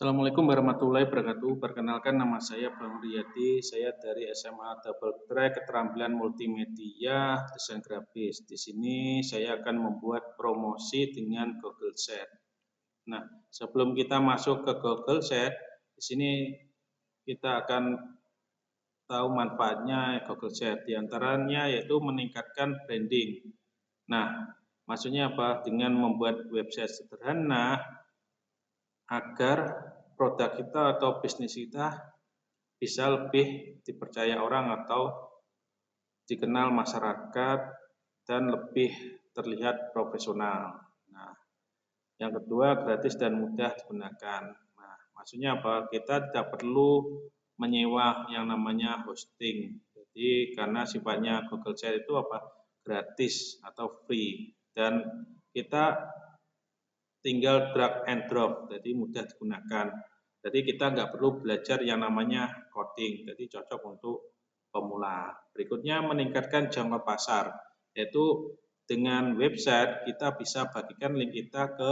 Assalamualaikum warahmatullahi wabarakatuh. Perkenalkan nama saya Bang Riyadi. Saya dari SMA Double Track Keterampilan Multimedia Desain Grafis. Di sini saya akan membuat promosi dengan Google Sheet. Nah, sebelum kita masuk ke Google Sheet, di sini kita akan tahu manfaatnya Google Sheet. Di antaranya yaitu meningkatkan branding. Nah, maksudnya apa? Dengan membuat website sederhana agar produk kita atau bisnis kita bisa lebih dipercaya orang atau dikenal masyarakat dan lebih terlihat profesional. Nah, yang kedua gratis dan mudah digunakan. Nah, maksudnya apa? Kita tidak perlu menyewa yang namanya hosting. Jadi karena sifatnya Google Sheet itu apa? Gratis atau free dan kita tinggal drag and drop, jadi mudah digunakan. Jadi kita nggak perlu belajar yang namanya coding, jadi cocok untuk pemula. Berikutnya meningkatkan jangkau pasar, yaitu dengan website kita bisa bagikan link kita ke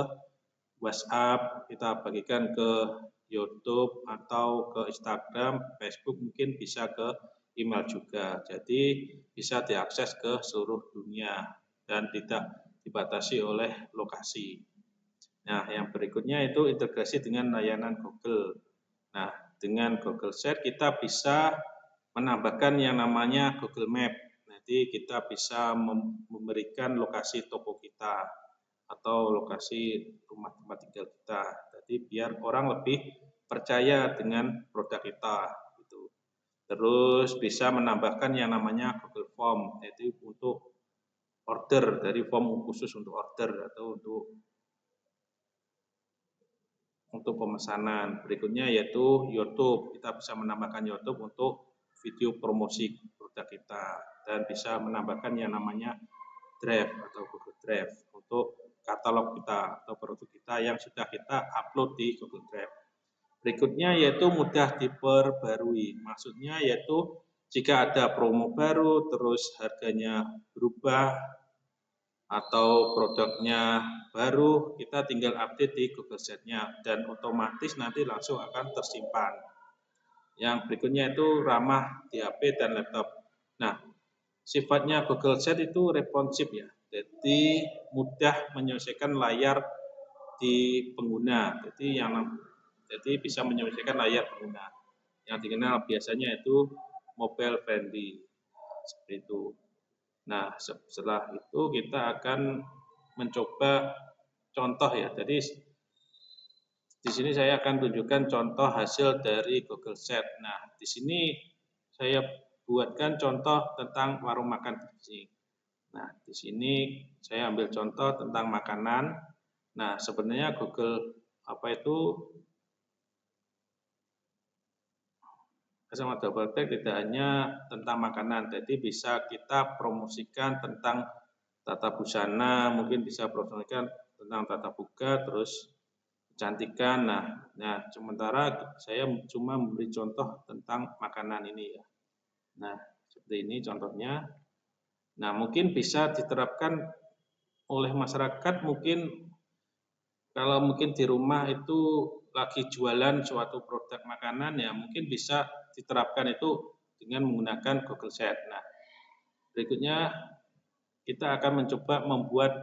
WhatsApp, kita bagikan ke YouTube atau ke Instagram, Facebook, mungkin bisa ke email juga. Jadi bisa diakses ke seluruh dunia dan tidak dibatasi oleh lokasi. Nah, yang berikutnya itu integrasi dengan layanan Google. Nah, dengan Google Sheet kita bisa menambahkan yang namanya Google Map. Nanti kita bisa memberikan lokasi toko kita atau lokasi rumah tempat tinggal kita. Jadi biar orang lebih percaya dengan produk kita. Gitu. Terus bisa menambahkan yang namanya Google Form, yaitu untuk order, dari form khusus untuk order atau untuk pemesanan. Berikutnya yaitu YouTube. Kita bisa menambahkan YouTube untuk video promosi produk kita dan bisa menambahkan yang namanya Drive atau Google Drive untuk katalog kita atau produk kita yang sudah kita upload di Google Drive. Berikutnya yaitu mudah diperbarui. Maksudnya yaitu jika ada promo baru terus harganya berubah atau produknya baru, kita tinggal update di Google Sheet-nya dan otomatis nanti langsung akan tersimpan. Yang berikutnya itu ramah di HP dan laptop. Nah, sifatnya Google Sheet itu responsif ya, jadi mudah menyelesaikan layar di pengguna. Jadi bisa menyelesaikan layar pengguna. Yang dikenal biasanya itu mobile friendly seperti itu. Nah, setelah itu kita akan mencoba contoh ya. Jadi di sini saya akan tunjukkan contoh hasil dari Google Sheet. Nah, di sini saya buatkan contoh tentang warung makan Giji. Nah, di sini saya ambil contoh tentang makanan. Nah, sebenarnya Google sama Double Track tidak hanya tentang makanan, jadi bisa kita promosikan tentang tata busana, mungkin bisa promosikan tentang tata buka, terus kecantikan. Nah, sementara saya cuma memberi contoh tentang makanan ini ya. Nah, seperti ini contohnya. Nah, mungkin bisa diterapkan oleh masyarakat, mungkin kalau mungkin di rumah itu lagi jualan suatu produk makanan ya mungkin bisa diterapkan itu dengan menggunakan Google Sheet. Nah, berikutnya kita akan mencoba membuat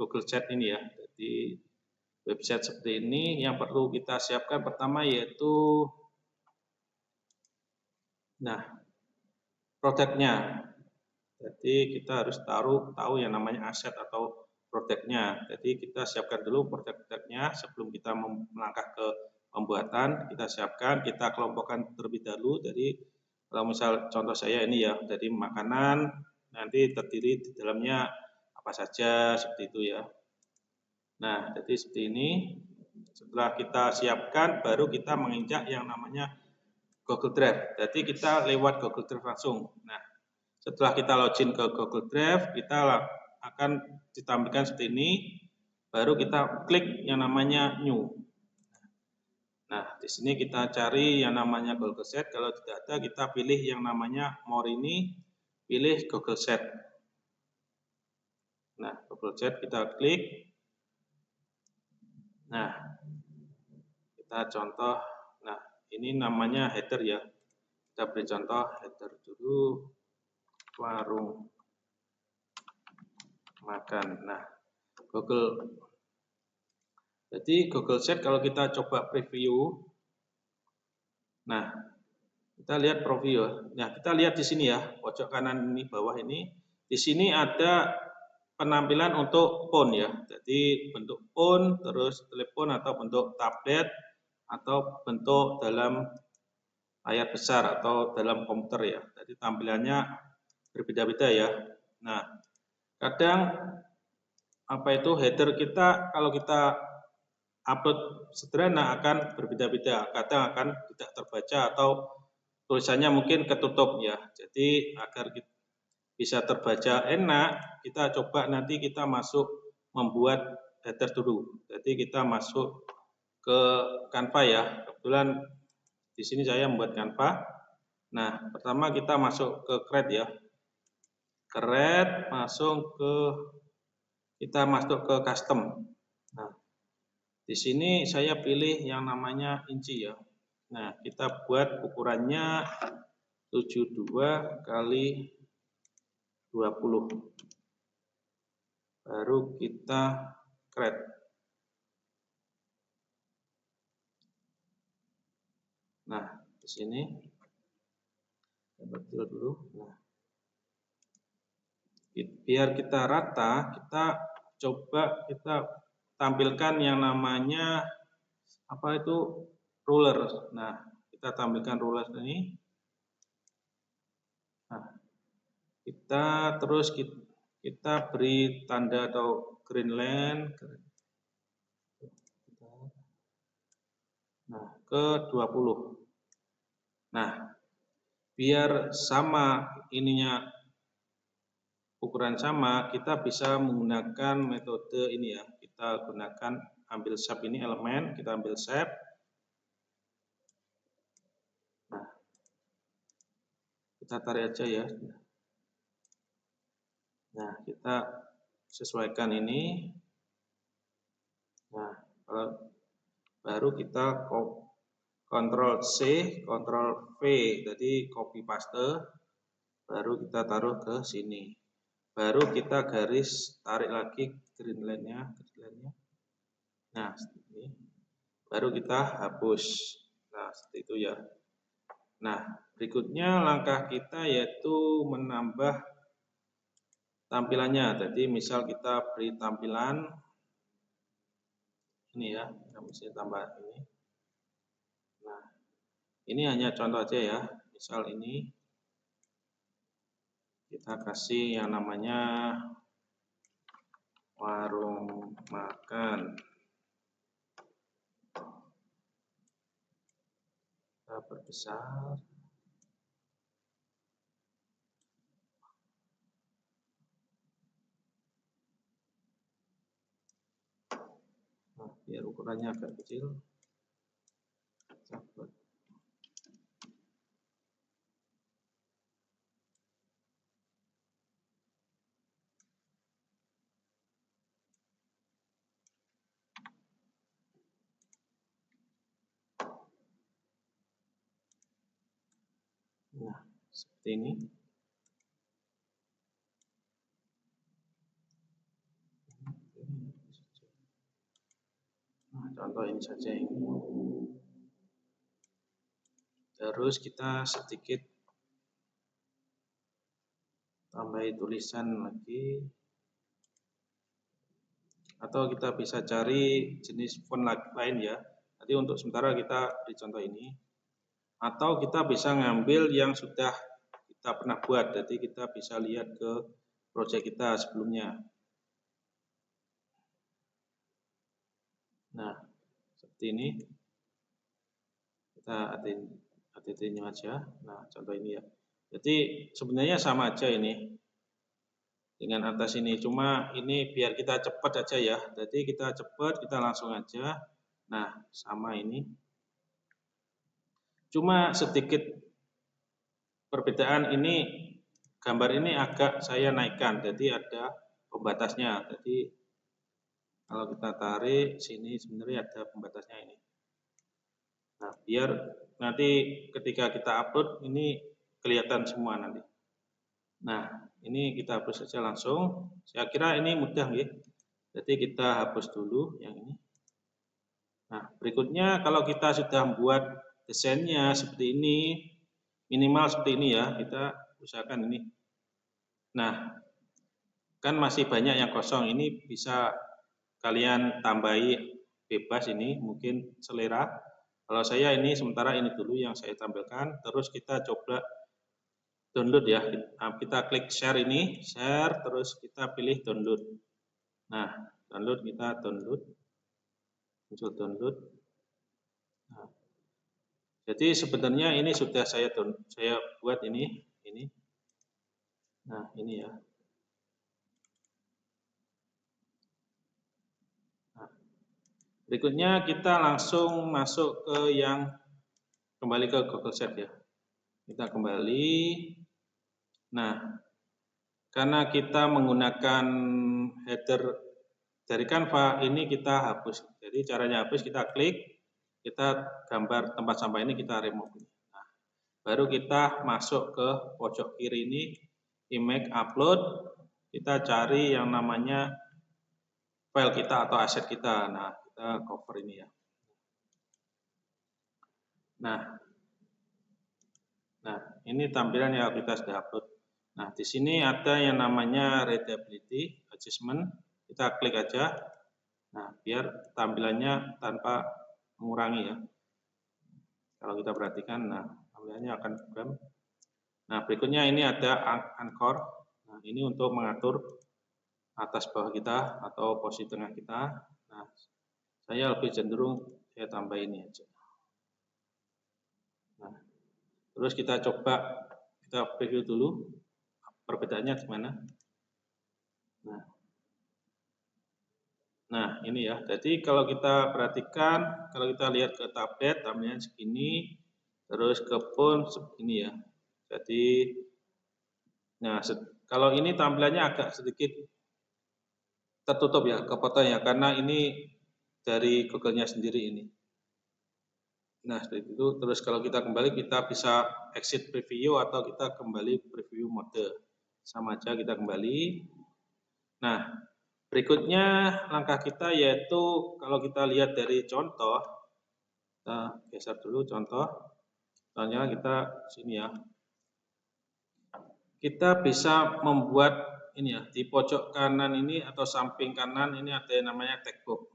Google Sheet ini ya. Jadi website seperti ini yang perlu kita siapkan pertama yaitu produknya. Jadi kita harus tahu yang namanya aset atau produknya. Jadi kita siapkan dulu produk-produknya sebelum kita melangkah ke pembuatan. Kita siapkan, kita kelompokkan terlebih dahulu. Jadi kalau misal contoh saya ini ya, jadi makanan nanti terdiri di dalamnya apa saja seperti itu ya. Nah, jadi seperti ini. Setelah kita siapkan, baru kita menginjak yang namanya Google Drive. Jadi kita lewat Google Drive langsung. Nah, setelah kita login ke Google Drive, kita akan ditampilkan seperti ini, baru kita klik yang namanya New. Nah, di sini kita cari yang namanya Google Sheet. Kalau tidak ada, kita pilih yang namanya More ini, pilih Google Sheet. Nah, Google Sheet kita klik. Nah, kita contoh. Nah, ini namanya header ya. Kita beri contoh header dulu, warung makan. Nah, jadi Google Sheet kalau kita coba preview, nah kita lihat preview. Nah, kita lihat di sini ya, pojok kanan ini, bawah ini. Di sini ada penampilan untuk phone ya. Jadi bentuk phone, terus telepon atau bentuk tablet atau bentuk dalam layar besar atau dalam komputer ya. Jadi tampilannya berbeda-beda ya. Nah, kadang header kita kalau kita upload sederhana akan berbeda-beda, kadang akan tidak terbaca atau tulisannya mungkin ketutup ya. Jadi agar bisa terbaca enak, kita coba nanti kita masuk membuat header dulu. Jadi kita masuk ke Canva ya. Kebetulan di sini saya membuat Canva. Nah, pertama kita masuk ke Create ya. Create, kita masuk ke Custom. Nah, di sini saya pilih yang namanya inci ya. Nah, kita buat ukurannya 72 kali 20. Baru kita create. Nah, di sini kecil dulu. Nah, biar kita rata, kita coba kita tampilkan yang namanya ruler. Nah, kita tampilkan ruler ini. Nah, kita beri tanda atau green line. Nah, ke 20. Nah, biar sama ininya ukuran sama, kita bisa menggunakan metode ini ya. Kita gunakan ambil shape ini elemen, kita ambil shape. Nah, kita tarik aja ya. Nah, kita sesuaikan ini. Nah, baru kita Ctrl C, Ctrl V, jadi copy paste, baru kita taruh ke sini. Baru kita garis tarik lagi green line-nya. Nah, ini. Baru kita hapus. Nah, seperti itu ya. Nah, berikutnya langkah kita yaitu menambah tampilannya. Jadi misal kita beri tampilan ini ya, kita mesti tambah ini. Nah, ini hanya contoh aja ya. Misal ini kita kasih yang namanya warung makan. Kita perbesar. Nah, biar ukurannya agak kecil. Sahabat. Nah, seperti ini. Nah, contoh ini saja ini. Terus kita sedikit tambahin tulisan lagi. Atau kita bisa cari jenis font lain ya. Jadi untuk sementara kita beri contoh ini. Atau kita bisa ngambil yang sudah kita pernah buat. Jadi kita bisa lihat ke proyek kita sebelumnya. Nah, seperti ini. Kita add-nya aja. Nah, contoh ini ya. Jadi sebenarnya sama aja ini dengan atas ini. Cuma ini biar kita cepat aja ya. Jadi kita cepat, kita langsung aja. Nah, sama ini. Cuma sedikit perbedaan ini, gambar ini agak saya naikkan, jadi ada pembatasnya. Jadi kalau kita tarik sini sebenarnya ada pembatasnya ini. Nah, biar nanti ketika kita upload ini kelihatan semua nanti. Nah, ini kita hapus saja langsung. Saya kira ini mudah ya. Jadi kita hapus dulu yang ini. Nah, berikutnya kalau kita sudah membuat desainnya seperti ini, minimal seperti ini ya, kita usahakan ini. Nah, kan masih banyak yang kosong, ini bisa kalian tambahi bebas ini, mungkin selera. Kalau saya ini sementara ini dulu yang saya tampilkan, terus kita coba download ya. Kita klik share ini, share, terus kita pilih download. Nah, download kita download, muncul download. Nah, jadi sebenarnya ini sudah saya buat ini. Nah, ini ya. Nah, berikutnya kita langsung masuk ke yang kembali ke Google Sheet ya. Kita kembali. Nah, karena kita menggunakan header dari Canva, ini kita hapus. Jadi caranya hapus, kita klik, kita gambar tempat sampah ini kita remove. Nah, baru kita masuk ke pojok kiri ini, image upload, kita cari yang namanya file kita atau aset kita. Nah, kita cover ini ya. Nah, ini tampilan yang kita sudah upload. Nah, di sini ada yang namanya readability adjustment. Kita klik aja. Nah, biar tampilannya tanpa mengurangi ya. Kalau kita perhatikan, nah tampilannya akan buram. Nah, berikutnya ini ada anchor. Nah, ini untuk mengatur atas bawah kita atau posisi tengah kita. Nah, saya lebih cenderung saya tambah ini aja. Nah, terus kita coba kita preview dulu perbedaannya gimana. Nah, ini ya. Jadi kalau kita perhatikan, kalau kita lihat ke tablet, tampilannya segini, terus ke phone segini ya. Jadi, nah kalau ini tampilannya agak sedikit tertutup ya, kepotong ya, karena ini dari Google-nya sendiri ini. Nah, seperti itu. Terus kalau kita kembali, kita bisa exit preview atau kita kembali preview mode. Sama aja kita kembali. Nah, berikutnya langkah kita yaitu kalau kita lihat dari contoh, kita geser dulu contoh. Contohnya kita sini ya. Kita bisa membuat ini ya, di pojok kanan ini atau samping kanan ini ada yang namanya textbook.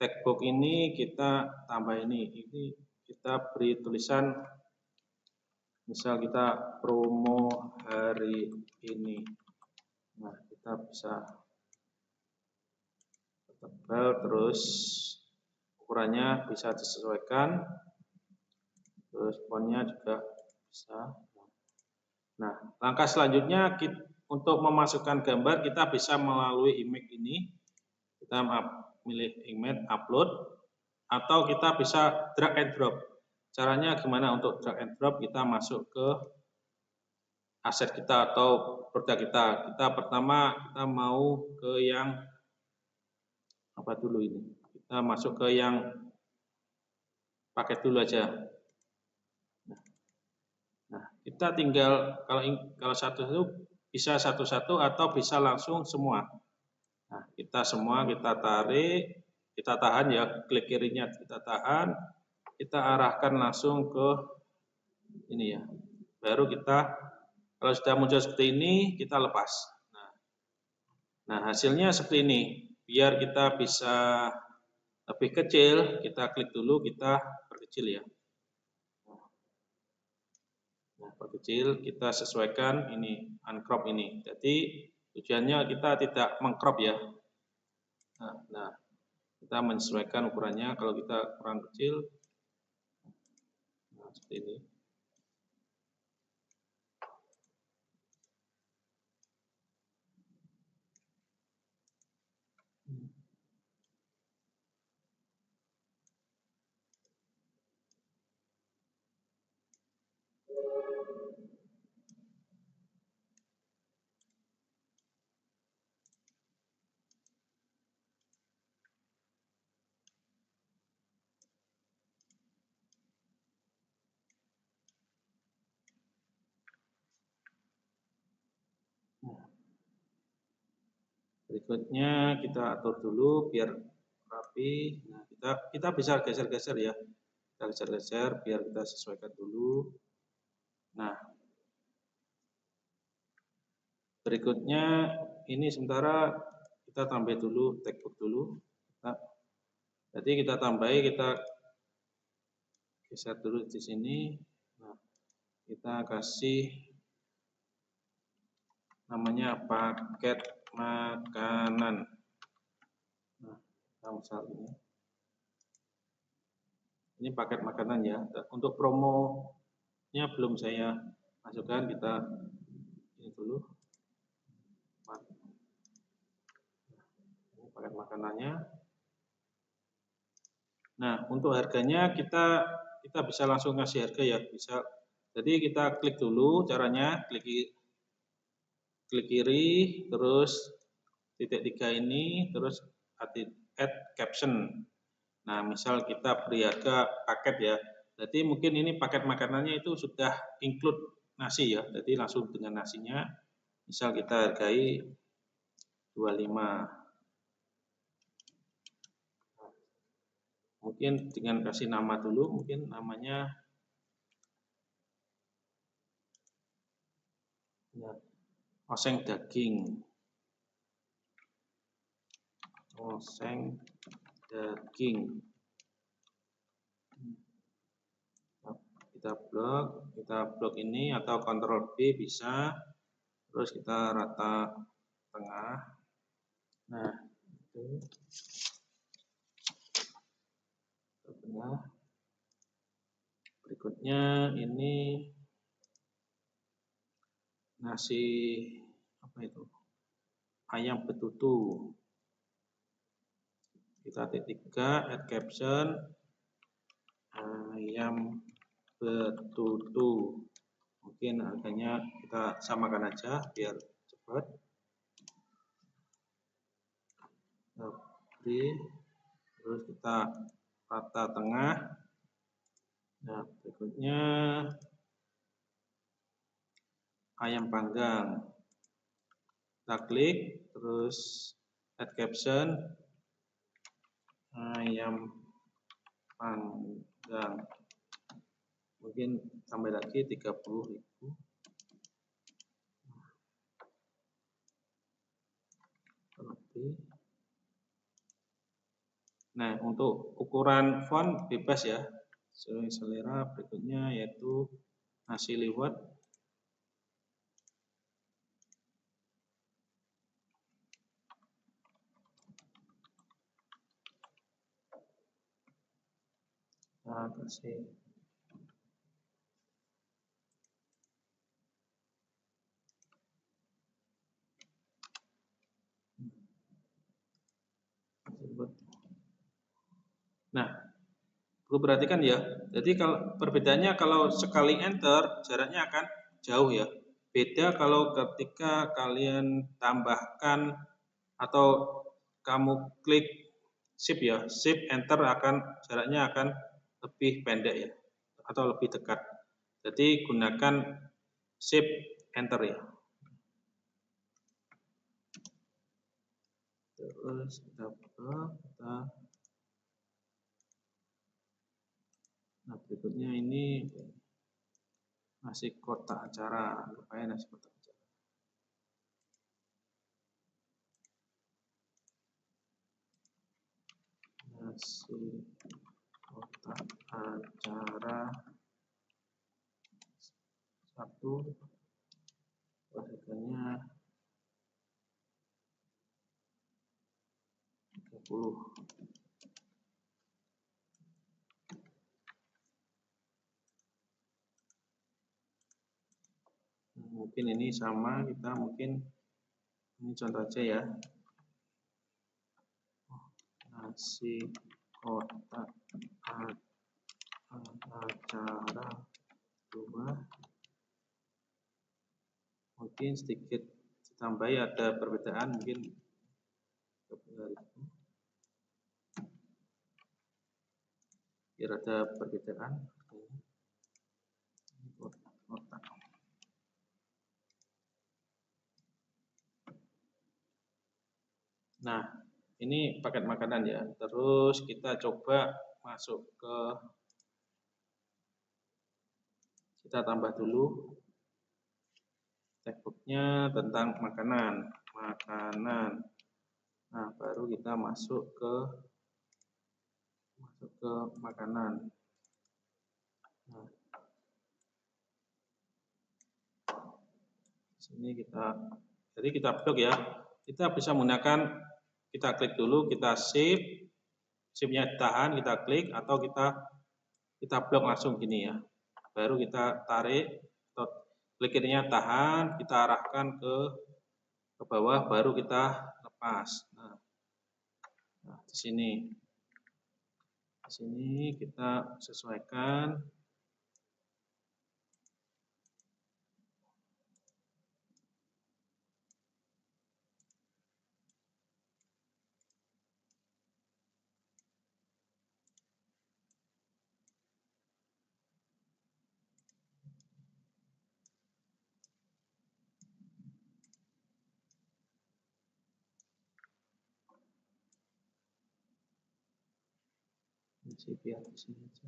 Textbook ini kita tambah ini kita beri tulisan, misal kita promo hari ini. Nah, kita bisa tebal, terus ukurannya bisa disesuaikan, terus fontnya juga bisa. Nah, langkah selanjutnya untuk memasukkan gambar kita bisa melalui image ini. Kita milih image upload atau kita bisa drag and drop. Caranya gimana untuk drag and drop? Kita masuk ke aset kita atau produk kita. Kita pertama kita mau ke yang apa dulu ini? Kita masuk ke yang paket dulu aja. Nah, kita tinggal kalau satu-satu bisa satu-satu atau bisa langsung semua. Nah, kita semua kita tarik, kita tahan ya, klik kirinya kita tahan, kita arahkan langsung ke ini ya. Baru kita kalau sudah muncul seperti ini, kita lepas. Nah, hasilnya seperti ini. Biar kita bisa lebih kecil, kita klik dulu, kita perkecil ya. Nah, perkecil, kita sesuaikan ini, uncrop ini. Jadi tujuannya kita tidak mengcrop ya. Nah, kita menyesuaikan ukurannya. Kalau kita kurang kecil, nah seperti ini. Berikutnya kita atur dulu biar rapi. Nah, kita bisa geser-geser ya. Kita geser-geser biar kita sesuaikan dulu. Nah, berikutnya ini sementara kita tambah dulu textbook dulu. Jadi kita tambahi, kita geser dulu di sini. Nah, kita kasih namanya paket makanan. Nah, misal ini paket makanan ya. Untuk promonya belum saya masukkan, kita ini dulu. Ini paket makanannya. Nah, untuk harganya kita bisa langsung ngasih harga ya, bisa. Jadi kita klik dulu caranya, klik kiri, terus titik 3 ini, terus add caption. Nah, misal kita beri harga paket ya. Jadi mungkin ini paket makanannya itu sudah include nasi ya. Jadi langsung dengan nasinya. Misal kita hargai 25. Mungkin dengan kasih nama dulu, mungkin namanya ya, oseng daging. Oseng daging. Kita blok ini atau Ctrl B bisa. Terus kita rata tengah. Nah, itu tengah. Berikutnya ini nasi apa itu? Ayam betutu. Kita titik 3, add caption, ayam betutu. Mungkin harganya kita samakan aja biar cepat. Terus kita rata tengah. Nah, berikutnya ayam panggang. Kita klik, terus add caption, ayam panggang. Mungkin tambah lagi 30.000. Nah, untuk ukuran font bebas ya, sesuai selera. Berikutnya yaitu nasi liwet. Nah, kasih nah, perlu perhatikan ya. Jadi kalau perbedaannya kalau sekali enter jaraknya akan jauh ya. Beda kalau ketika kalian tambahkan atau kamu klik shift ya, shift enter jaraknya akan lebih pendek ya atau lebih dekat. Jadi gunakan shift enter ya. Terus kita nah, berikutnya ini nasi kotak acara. Lupain nasi kotak acara. Nasi kotak acara 1, harganya 30. Mungkin ini sama, kita mungkin ini contoh aja ya. Nasi kotak acara 2. Mungkin sedikit ditambahi ada perbedaan mungkin biar ada perbedaan kotak. Nah, ini paket makanan ya. Terus kita coba masuk ke, kita tambah dulu textbooknya tentang makanan. Nah, baru kita masuk ke makanan. Nah, sini jadi kita blok ya. Kita bisa menggunakan, kita klik dulu, kita save, save-nya ditahan, kita klik, atau kita blok langsung gini ya. Baru kita tarik, atau klikirnya tahan, kita arahkan ke bawah, baru kita lepas. Nah, di sini kita sesuaikan. Biar di sini aja.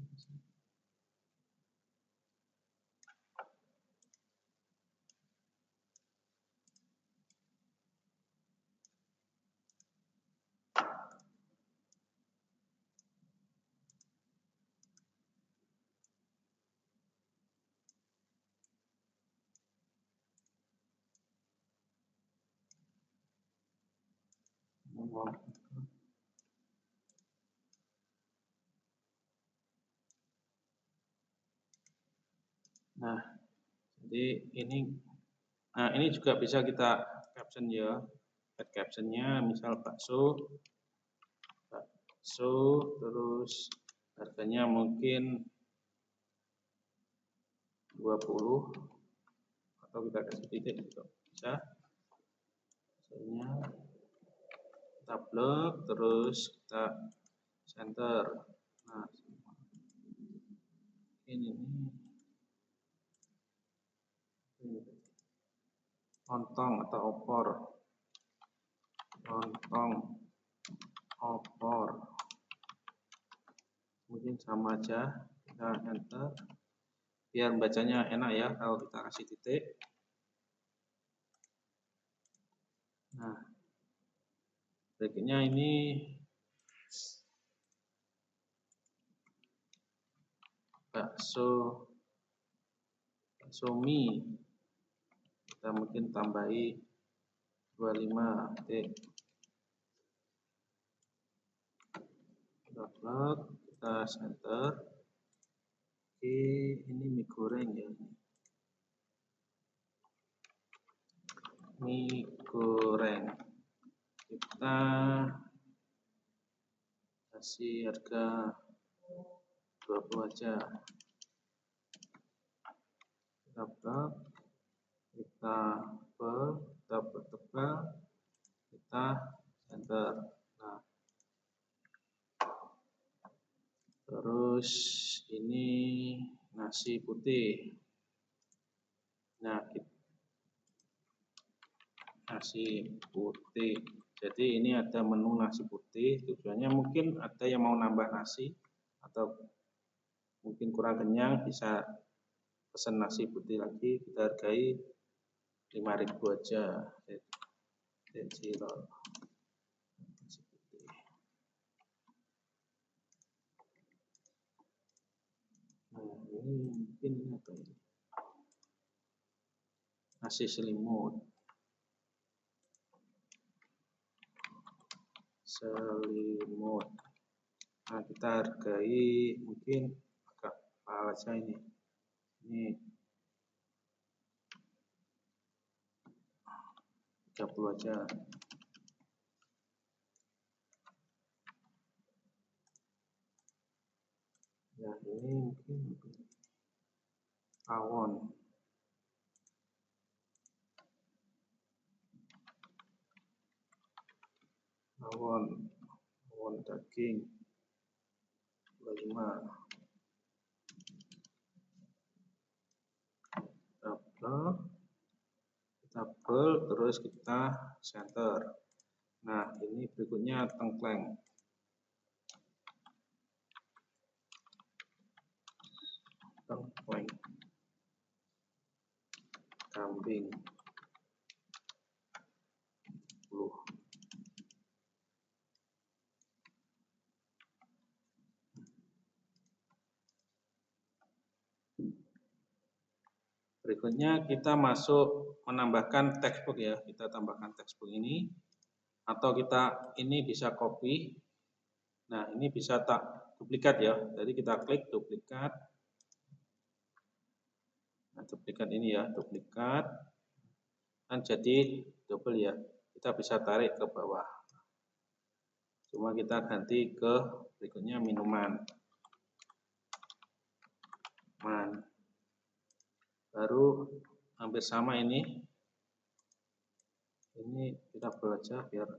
Nah, jadi ini juga bisa kita caption ya. Add captionnya misal bakso, terus harganya mungkin 20, atau kita kasih titik juga bisa. Misalnya kita blok, terus kita center. Nah, ini lontong atau opor, mungkin sama aja, kita enter biar bacanya enak ya kalau kita kasih titik. Nah, berikutnya ini bakso mie, kita mungkin tambahi 25 titik. Kita center. Oke, ini mie goreng ya. Mie goreng. Kita kasih harga 20 aja. Kita blok, kita tebal, kita center. Nah, terus ini nasi putih. Nah, nasi putih. Jadi ini ada menu nasi putih. Tujuannya mungkin ada yang mau nambah nasi atau mungkin kurang kenyang, bisa pesan nasi putih lagi. Kita hargai 5.000 aja. Nasi putih. Nah, ini mungkin apa ini? Nasi selimut. Nah, kita hargai mungkin agak mahal aja ini. Ini 30 aja. Nah, ini mungkin rawon daging 25. Kita blok, terus kita center. Nah, ini berikutnya tengkleng. Tengkleng. Kambing. Berikutnya kita masuk menambahkan textbook ya. Kita tambahkan textbook ini. Atau kita ini bisa copy. Nah, ini bisa tak duplikat ya. Jadi kita klik duplikat. Nah, duplikat ini ya, duplikat. Dan jadi double ya. Kita bisa tarik ke bawah. Cuma kita ganti ke berikutnya minuman. Baru hampir sama ini. Ini kita baca biar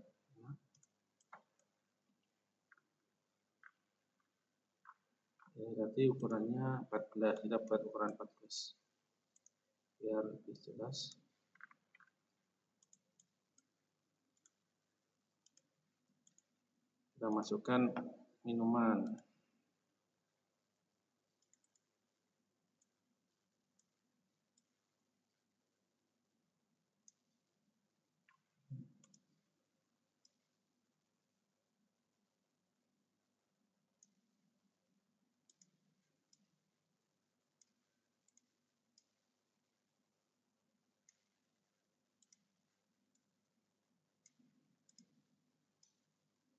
ini tadi ukurannya 14, kita buat ukuran 14 biar lebih jelas. Kita masukkan minuman.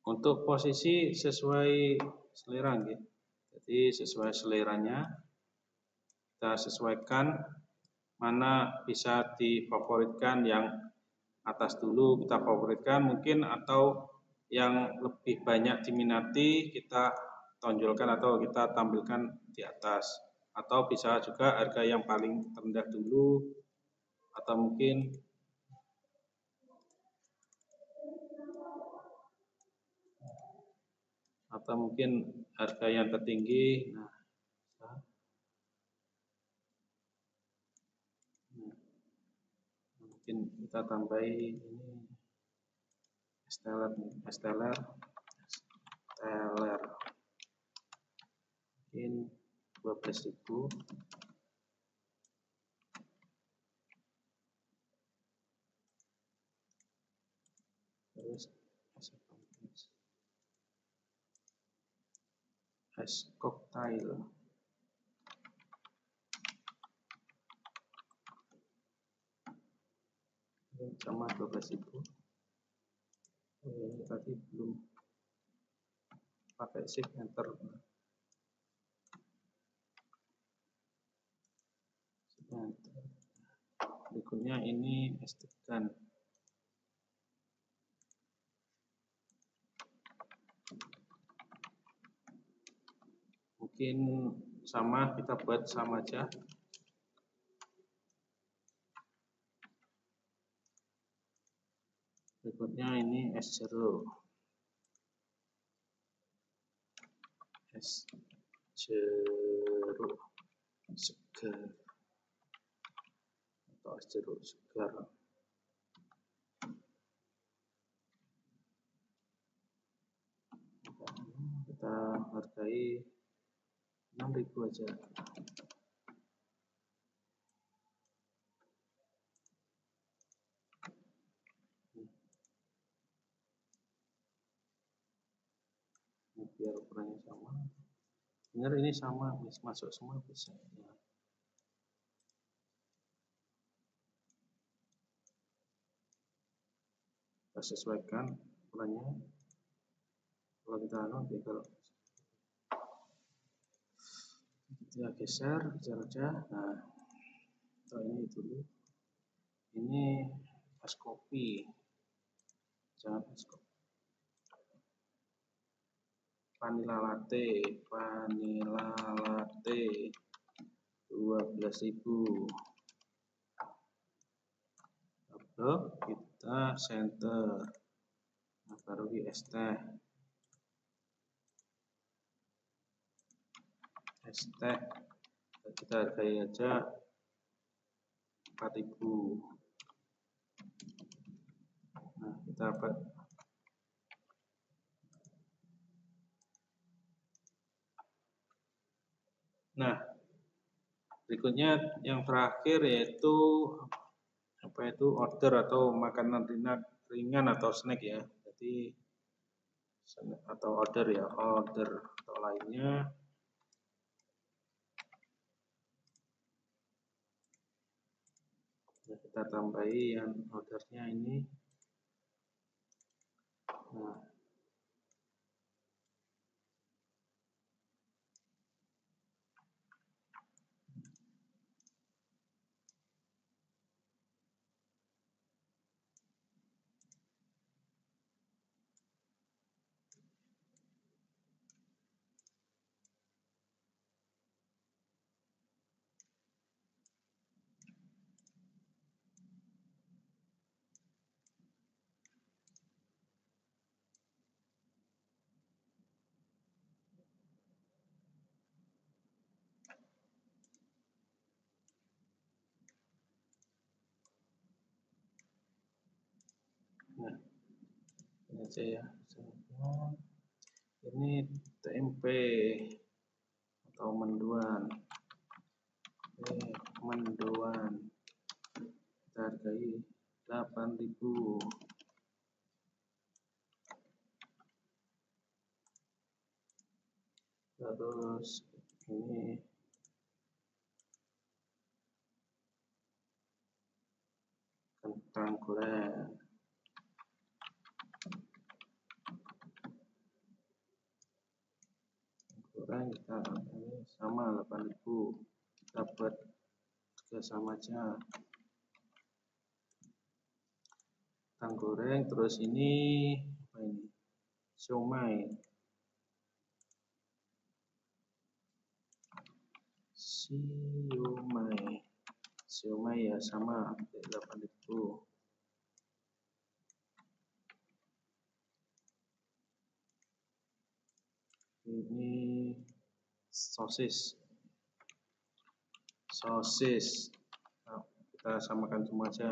Untuk posisi sesuai selera gitu. Jadi sesuai seleranya kita sesuaikan mana bisa difavoritkan, yang atas dulu kita favoritkan mungkin, atau yang lebih banyak diminati kita tonjolkan atau kita tampilkan di atas, atau bisa juga harga yang paling rendah dulu, atau mungkin harga yang tertinggi. Nah, mungkin kita tambahi ini esteller mungkin 12.000. Terus es cocktail sama 12.000. Ini tadi belum pakai shift enter. Berikutnya ini es degan. Mungkin sama, kita buat sama aja. Berikutnya ini es jeruk. Es jeruk segar atau es jeruk segar. Kita hargai 6.000 aja. Biar ukurannya sama. Benar ini sama, masuk semua bisa ya. Kita sesuaikan ukurannya. Kalau kita tinggal kita geser aja. Nah, ini dulu. Ini es kopi. Jangan es kopi. Vanilla latte 12.000. Lalu kita center. Nah, baru di es teh. Kita hargai aja 4.000. Nah, kita Nah, berikutnya yang terakhir yaitu apa itu order atau makanan ringan atau snack ya. Jadi atau order ya, order atau lainnya. Nah, kita tambahi yang ordernya ini. Nah, nah ini aja ya. Ini tempe atau mendoan. Mendoan. Kita hargai 8.000. Terus ini kentang goreng. Goreng kita ini sama 8.000. Dapat juga sama aja. Kentang goreng, terus ini apa ini? Siomay. Siomay ya sama 8.000. Ini sosis. Nah, kita samakan semua aja.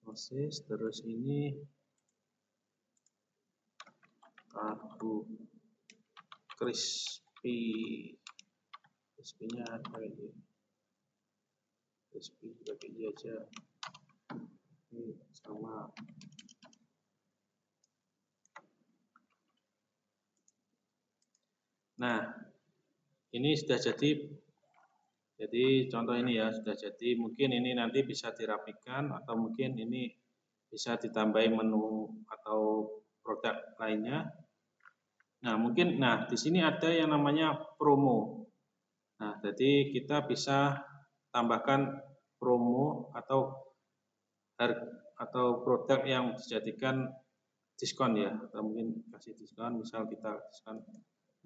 Sosis, terus ini tahu crispy-nya apa ini? Crispy bagi dia aja. Ini sama. Nah, ini sudah jadi. Jadi contoh ini ya sudah jadi. Mungkin ini nanti bisa dirapikan atau mungkin ini bisa ditambahi menu atau produk lainnya. Nah, mungkin di sini ada yang namanya promo. Nah, jadi kita bisa tambahkan promo atau produk yang dijadikan diskon ya, atau mungkin kasih diskon, misal kita diskon.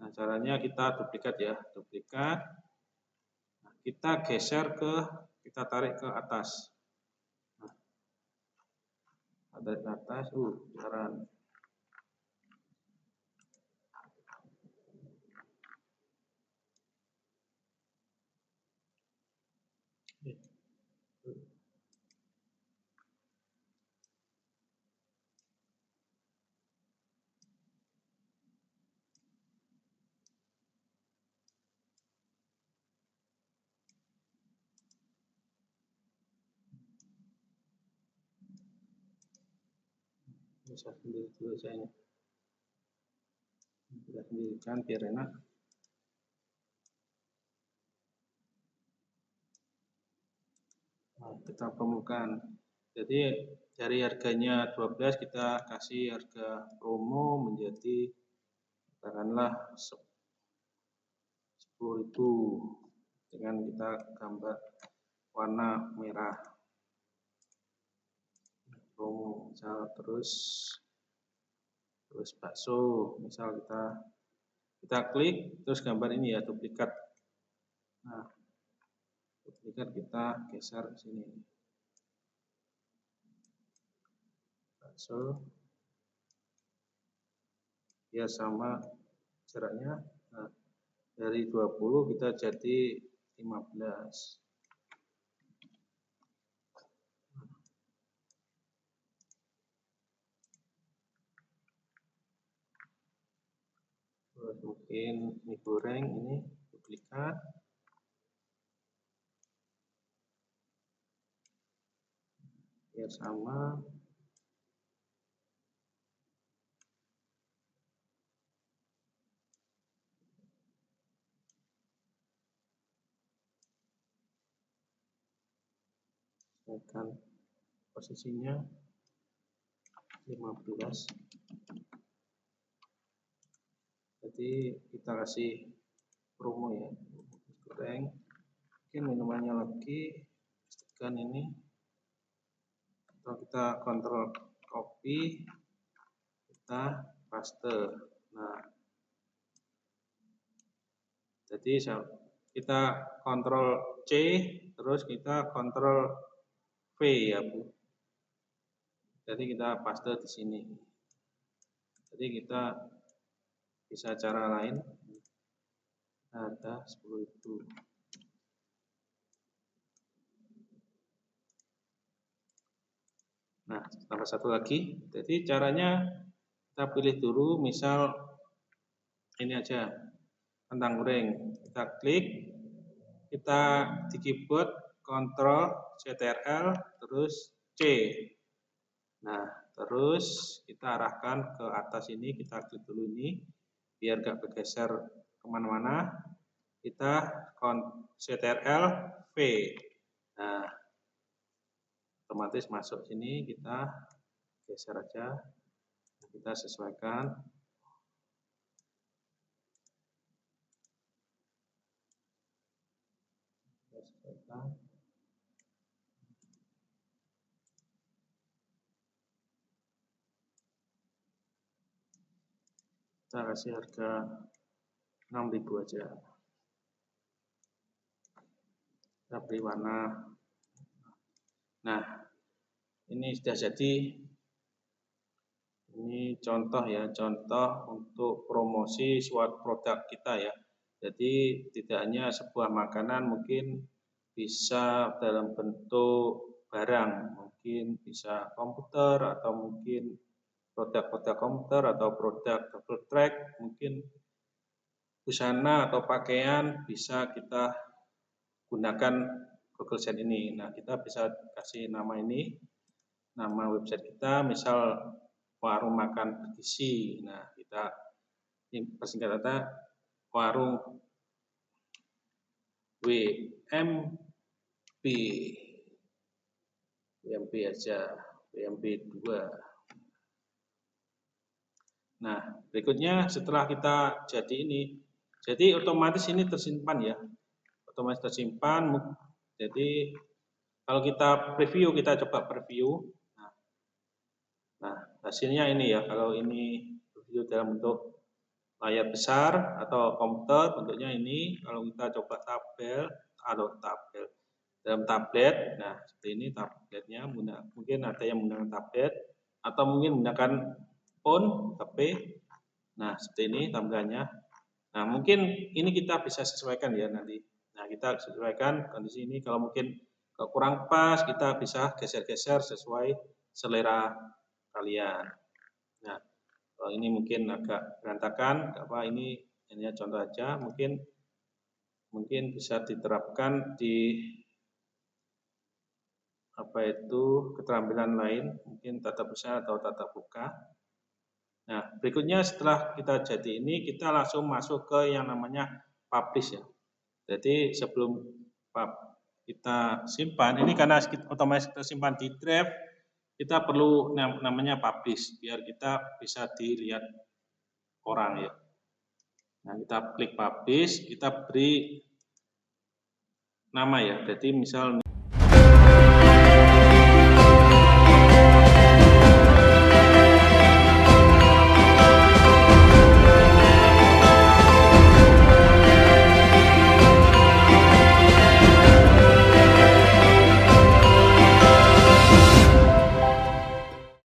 Nah, caranya kita duplikat ya, duplikat. Nah, kita geser kita tarik ke atas. Nah, tarik ke atas, besaran. Bisa sendiri dulu saya. Bisa sendirikan biar enak. Nah, kita promokan. Jadi dari harganya 12 kita kasih harga promo menjadi katakanlah 10.000 dengan kita gambar warna merah. Promo misal terus bakso, misal kita klik terus gambar ini ya duplikat. Nah, duplikat kita geser ke sini. Bakso ya sama jaraknya. Nah, dari 20 kita jadi 15. mungkin mie goreng ini duplikat. Biar sama. Sesuaikan posisinya 15. Jadi kita kasih promo ya, goreng. Mungkin minumannya lagi pastikan ini, atau kita kontrol copy, kita paste. Nah, jadi kita kontrol C, terus kita kontrol V ya Bu. Jadi kita paste di sini. Jadi kita bisa cara lain. Ada 10 itu. Nah, tambah satu lagi. Jadi caranya kita pilih dulu, misal ini aja, kentang goreng. Kita klik, kita di keyboard Ctrl Ctrl terus C. Nah, terus kita arahkan ke atas ini, kita klik dulu ini, biar gak bergeser kemana-mana. Kita Ctrl V. Nah, otomatis masuk sini, kita geser aja, kita sesuaikan. Kita kasih harga 6.000 aja. Kita beri warna. Nah, ini sudah jadi. Ini contoh ya, contoh untuk promosi suatu produk kita ya. Jadi tidak hanya sebuah makanan, mungkin bisa dalam bentuk barang, mungkin bisa komputer, atau mungkin produk-produk komputer, atau produk double track, mungkin busana atau pakaian bisa kita gunakan Google Sheet ini. Nah, kita bisa kasih nama ini, nama website kita, misal warung makan bergizi. Nah, kita persingkat kata warung WMB. WMB aja, WMB 2. Nah, berikutnya setelah kita jadi ini, jadi otomatis ini tersimpan ya. Otomatis tersimpan. Jadi kalau kita preview, kita coba preview. Nah, hasilnya ini ya. Kalau ini preview dalam bentuk layar besar atau komputer, bentuknya ini. Kalau kita coba tabel dalam tablet, nah seperti ini tabletnya. Mungkin ada yang menggunakan tablet atau mungkin menggunakan phone, HP. Nah, seperti ini tampilannya. Nah, mungkin ini kita bisa sesuaikan ya nanti. Nah, kita sesuaikan kondisi ini. Kalau mungkin kurang pas, kita bisa geser-geser sesuai selera kalian. Nah, kalau ini mungkin agak berantakan, ini hanya contoh aja. Mungkin bisa diterapkan di keterampilan lain, mungkin tatap muka atau tatap muka. Nah, berikutnya setelah kita jadi ini, kita langsung masuk ke yang namanya publish ya. Jadi sebelum kita simpan, ini karena otomatis tersimpan di drive, kita perlu namanya publish, biar kita bisa dilihat orang ya. Nah, kita klik publish, kita beri nama ya. Jadi misal